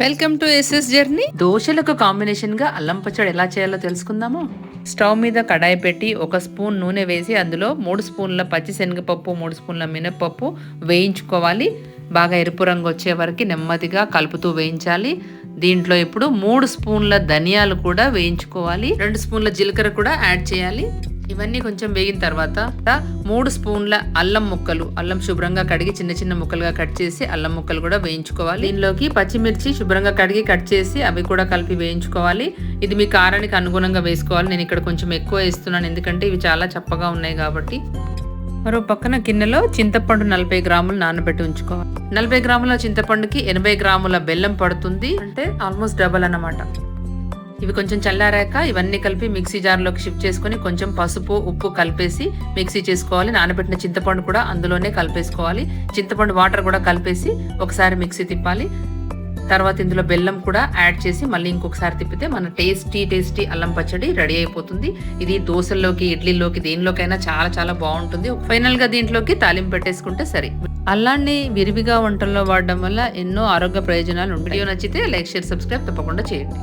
Welcome to SS journey. దోశలకు combination గా అల్లం పచ్చడి ఎలా చేయాలో తెలుసుకుందాము. స్టవ్ మీద కడాయి పెట్టి 1 స్పూన్ నూనె వేసి అందులో 3 స్పూన్ల పచ్చిశనగపప్పు 3 స్పూన్ల మినపప్పు వేయించుకోవాలి. బాగా ఎరుపు రంగు వచ్చే వరకు నెమ్మదిగా కలుపుతూ వేయించాలి. దీంట్లో ఇప్పుడు 3 స్పూన్ల ధనియాలు కూడా వేయించుకోవాలి. 2 స్పూన్ల జీలకర్ర కూడా యాడ్ చేయాలి. ఇవన్నీ కొంచెం వేగిన తర్వాత 3 స్పూన్ల అల్లం ముక్కలు, అల్లం శుభ్రంగా కడిగి చిన్న చిన్న ముక్కలుగా కట్ చేసి అల్లం ముక్కలు కూడా వేయించుకోవాలి. దీనిలోకి పచ్చిమిర్చి శుభ్రంగా కడిగి కట్ చేసి అవి కూడా కలిపి వేయించుకోవాలి. ఇది మీ కారానికి అనుగుణంగా వేసుకోవాలి. నేను ఇక్కడ కొంచెం ఎక్కువ వేస్తున్నాను ఎందుకంటే ఇవి చాలా చప్పగా ఉన్నాయి కాబట్టి. మరో పక్కన గిన్నెలో చింతపండు 40 గ్రాములు నానబెట్టి ఉంచుకోవాలి. 40 గ్రాముల చింతపండుకి 80 గ్రాముల బెల్లం పడుతుంది, అంటే ఆల్మోస్ట్ డబల్ అన్నమాట. ఇవి కొంచెం చల్లారాక ఇవన్నీ కలిపి మిక్సీ జార్లోకి షిఫ్ట్ చేసుకొని కొంచెం పసుపు ఉప్పు కలిపేసి మిక్సీ చేసుకోవాలి. నానబెట్టిన చింతపండు కూడా అందులోనే కలిపేసుకోవాలి. చింతపండు వాటర్ కూడా కలిపేసి ఒకసారి మిక్సీ తిప్పాలి. తర్వాత ఇందులో బెల్లం కూడా యాడ్ చేసి మళ్ళీ ఇంకొకసారి తిప్పితే మన టేస్టీ అల్లం పచ్చడి రెడీ అయిపోతుంది. ఇది దోశల్లోకి, ఇడ్లీలోకి, దేనిలోకైనా చాలా చాలా బాగుంటుంది. ఫైనల్ గా దీంట్లోకి తాలింపు పెట్టేసుకుంటే సరే. అల్లాన్ని విరివిగా వంటల్లో వాడడం వల్ల ఎన్నో ఆరోగ్య ప్రయోజనాలు ఉంటాయి. వీడియో నచ్చితే లైక్, షేర్, సబ్స్క్రైబ్ తప్పకుండా చేయండి.